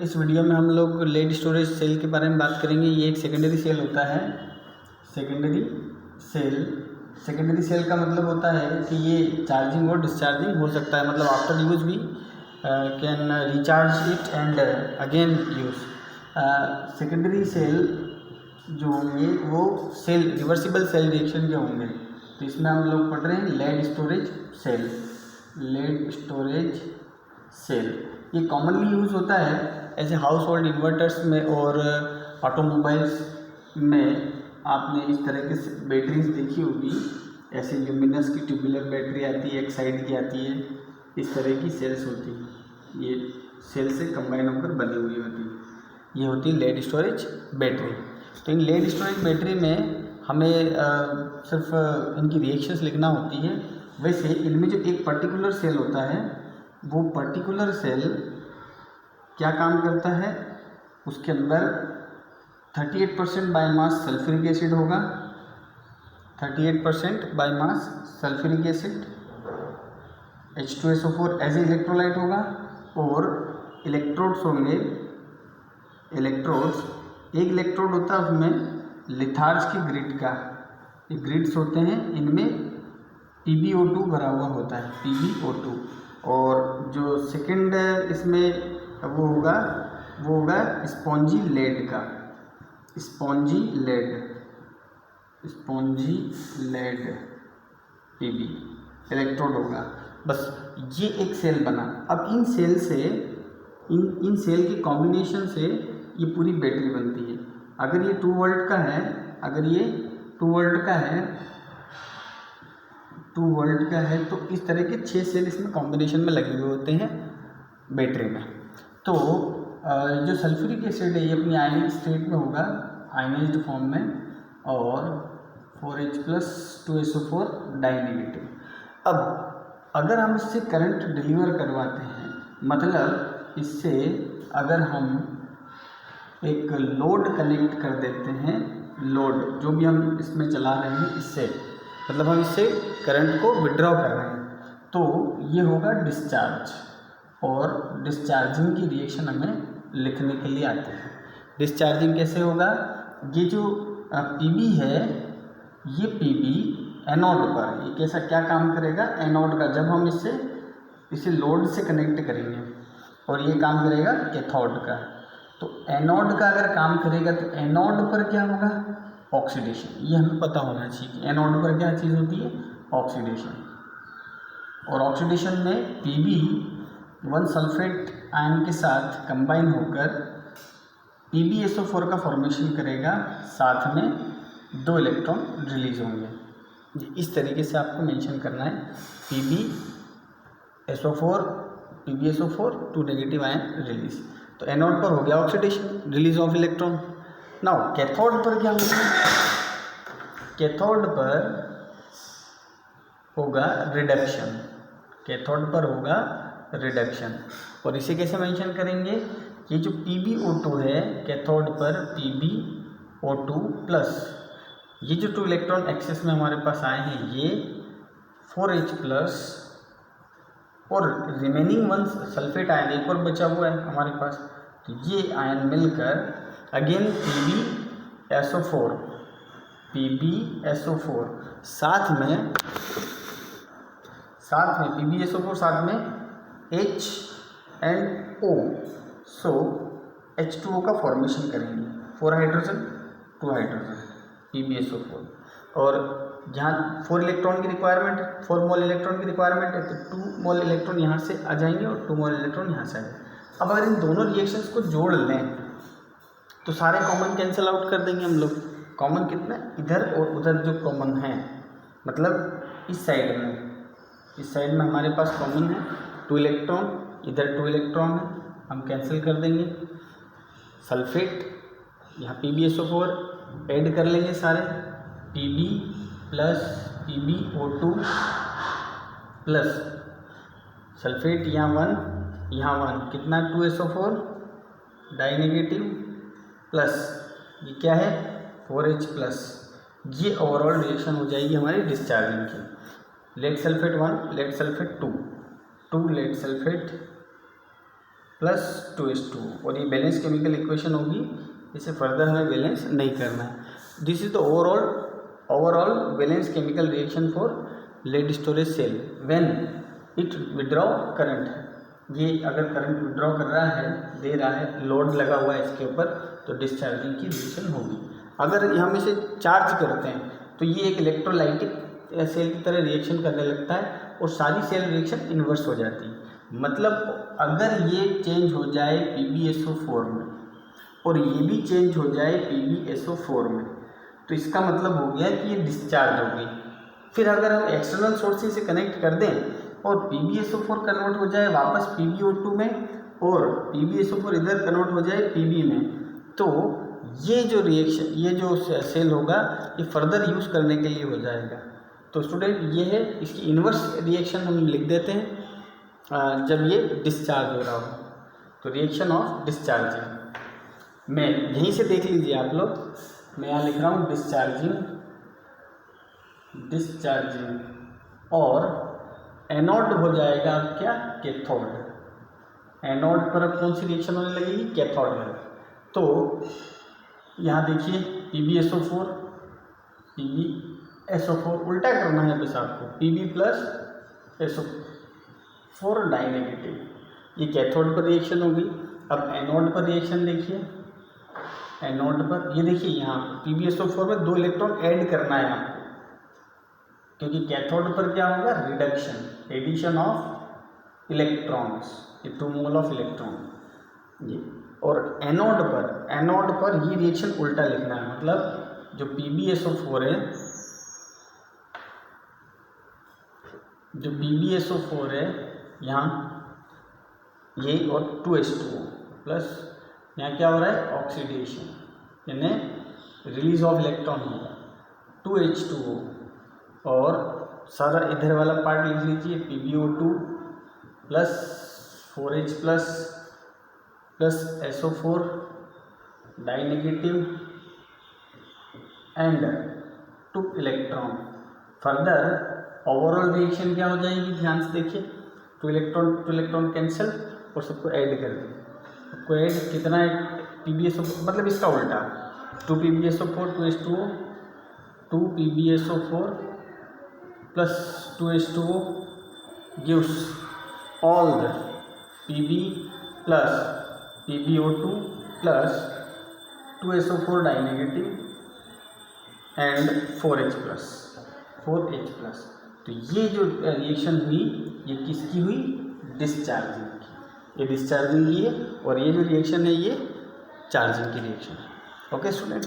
इस वीडियो में हम लोग लेड स्टोरेज सेल के बारे में बात करेंगे। ये एक सेकेंडरी सेल होता है। सेकेंडरी सेल का मतलब होता है कि ये चार्जिंग और डिस्चार्जिंग हो सकता है, मतलब आफ्टर यूज भी can recharge it and again use. Secondary cell जो होंगे वो सेल रिवर्सिबल सेल रिएक्शन के होंगे। तो इसमें हम लोग पढ़ रहे हैं लेड स्टोरेज सेल। ये कॉमनली यूज़ होता है ऐसे हाउस होल्ड इन्वर्टर्स में और ऑटोमोबाइल्स में। आपने इस तरह के बैटरीज देखी होगी, ऐसे ल्यूमिनस की ट्यूबुलर बैटरी आती है, एक साइड की आती है, इस तरह की सेल्स होती है। ये सेल से कंबाइन होकर बनी हुई होती है। ये होती है लेड स्टोरेज बैटरी। तो इन लेड स्टोरेज बैटरी में हमें सिर्फ इनकी रिएक्शंस लिखना होती है। वैसे इनमें जो एक पर्टिकुलर सेल होता है, वो पर्टिकुलर सेल क्या काम करता है, उसके अंदर 38% बाय मास सल्फ्यूरिक एसिड होगा। 38% by mass sulphuric acid, H2SO4 as electrolyte होगा, और इलेक्ट्रोड्स होंगे। एक इलेक्ट्रोड होता है उसमें लिथार्ज की ग्रिड का, ये ग्रिड्स होते हैं, इनमें PbO2 भरा हुआ होता है, PbO2। और जो सेकंड इसमें वो होगा स्पॉन्जी लेड Pb इलेक्ट्रोड होगा। बस ये एक सेल बना। अब इन सेल के कॉम्बिनेशन से ये पूरी बैटरी बनती है। अगर ये 2 वोल्ट का है, 2 वोल्ट का है तो इस तरह के 6 सेल इसमें कॉम्बिनेशन में लगे हुए होते हैं बैटरी में। तो जो सल्फ्यूरिक एसिड है ये अपनी आयनिक स्टेट में होगा, आयनाइज्ड फॉर्म में, और 4H+2SO4 डाइनेगेटिव। अब अगर हम इससे करंट डिलीवर करवाते हैं, मतलब इससे अगर हम एक लोड कनेक्ट कर देते हैं, लोड जो भी हम इसमें चला रहे हैं, इससे मतलब हम इससे करंट को विड्रॉ कर रहे हैं, तो ये होगा डिस्चार्ज। और डिस्चार्जिंग की रिएक्शन हमें लिखने के लिए आती है। डिस्चार्जिंग कैसे होगा, ये जो Pb है, ये Pb एनोड पर ये कैसा क्या काम करेगा, एनोड का, जब हम इसे लोड से कनेक्ट करेंगे, और ये काम करेगा कैथोड का। तो एनोड का अगर काम करेगा तो एनोड पर क्या होगा, ऑक्सीडेशन। ये हमें पता होना चाहिए कि एनोड पर क्या चीज़ होती है, ऑक्सीडेशन। और ऑक्सीडेशन में Pb1 सल्फेट आयन के साथ कंबाइन होकर PbSO4 का फॉर्मेशन करेगा, साथ में 2 इलेक्ट्रॉन रिलीज होंगे। इस तरीके से आपको मेंशन करना है, PbSO4 2 नेगेटिव आयन रिलीज। तो एनोड पर हो गया oxidation, release of electron. Now cathode पर क्या होगा, कैथोड पर होगा रिडक्शन। और इसे कैसे मेंशन करेंगे, ये जो PbO2 है कैथोड पर PbO2 प्लस, ये जो 2 इलेक्ट्रॉन एक्सेस में हमारे पास आए हैं, ये 4H+, और रिमेनिंग 1 सल्फेट आयन एक और बचा हुआ है हमारे पास, तो ये आयन मिलकर अगेन PbSO4 साथ में PbSO4 साथ में H and O, so H2O का फॉर्मेशन करेंगे, 4 हाइड्रोजन 2 हाइड्रोजन PbSO4। और जहाँ 4 इलेक्ट्रॉन की रिक्वायरमेंट, 4 मोल इलेक्ट्रॉन की रिक्वायरमेंट है, तो 2 मोल इलेक्ट्रॉन यहाँ से आ जाएंगे और 2 मोल इलेक्ट्रॉन यहाँ से आ जाएंगे। अब अगर इन दोनों रिएक्शंस को जोड़ लें तो सारे कॉमन कैंसिल आउट कर देंगे हम लोग। कॉमन कितना, इधर और उधर जो कॉमन है, मतलब इस साइड में हमारे पास कॉमन है 2 इलेक्ट्रॉन, इधर 2 इलेक्ट्रॉन है, हम कैंसिल कर देंगे। सल्फेट यहाँ PbSO4 ऐड कर लेंगे सारे, Pb plus PbO2 plus sulphate यहाँ 1 कितना 2SO4 डाइनेगेटिव, प्लस ये क्या है 4H+। ये ओवरऑल रिएक्शन हो जाएगी हमारी डिस्चार्जिंग की। Lead sulphate 1, lead sulphate 2, 2 lead sulphate plus 2s2 और ये बैलेंस केमिकल इक्वेशन होगी, इसे फर्दर हमें बैलेंस नहीं करना है। This is the overall balance chemical reaction for lead storage cell when it withdraw current है। ये अगर करंट विड्रॉ कर रहा है, दे रहा है, लोड लगा हुआ है इसके ऊपर, तो डिस्चार्जिंग की रिएक्शन होगी। अगर हम इसे चार्ज करते हैं तो ये एक इलेक्ट्रोलाइटिक सेल की तरह रिएक्शन करने लगता है और सारी सेल रिएक्शन इन्वर्स हो जाती है। मतलब अगर ये चेंज हो जाए PbSO4 में और ये भी चेंज हो जाए PbSO4 में, तो इसका मतलब हो गया कि ये डिस्चार्ज हो गई। फिर अगर हम एक्सटर्नल सोर्सेज से कनेक्ट कर दें और PbSO4 कन्वर्ट हो जाए वापस PbO2 में और PbSO4 इधर कन्वर्ट हो जाए Pb में, तो ये जो रिएक्शन, ये जो सेल होगा, ये फर्दर यूज़ करने के लिए हो जाएगा। तो स्टूडेंट ये है, इसकी इन्वर्स रिएक्शन हम लिख देते हैं जब ये डिस्चार्ज हो रहा हो, तो रिएक्शन ऑफ डिस्चार्जिंग। मैं यहीं से देख लीजिए आप लोग, मैं यहाँ लिख रहा हूँ डिस्चार्जिंग और एनोड हो जाएगा अब क्या, कैथोड। एनोड पर अब कौन सी रिएक्शन होने लगेगी, कैथोड में। तो यहाँ देखिए PbSO4 उल्टा करना है बस आपको, Pb प्लस SO4 डाइनेगेटिव, ये कैथोड पर रिएक्शन होगी। अब एनोड पर रिएक्शन देखिए, एनोड पर ये देखिए यहाँ PbSO4 में 2 इलेक्ट्रॉन ऐड करना है आपको, क्योंकि कैथोड पर क्या होगा, reduction, addition of electrons, 2 mole of electron ये। और एनोड पर ये रिएक्शन उल्टा लिखना है, मतलब जो PbSO4 है, यहाँ ये और 2s2 प्लस यहाँ क्या हो रहा है, ऑक्सीडेशन, यानी रिलीज ऑफ इलेक्ट्रॉन होगा, 2H2O और सारा इधर वाला पार्ट लिख लीजिए, PbO2 plus 4H plus SO4 डाइनेगेटिव and 2 electron. Further overall reaction क्या हो जाएगी, ध्यान से देखिए, 2 इलेक्ट्रॉन कैंसिल और सबको ऐड कर दें। सबको ऐड कितना है, PbSO4 मतलब इसका उल्टा, 2 PbSO4 2H2O, 2 PbSO4 plus 2H2O gives all the Pb plus PbO2 plus 2SO4 dinegative and 4H plus। तो ये जो रिएक्शन हुई, ये किसकी हुई, डिस्चार्जिंग की। ये डिस्चार्जिंग की है और ये जो रिएक्शन है ये चार्जिंग की रिएक्शन है। Okay student.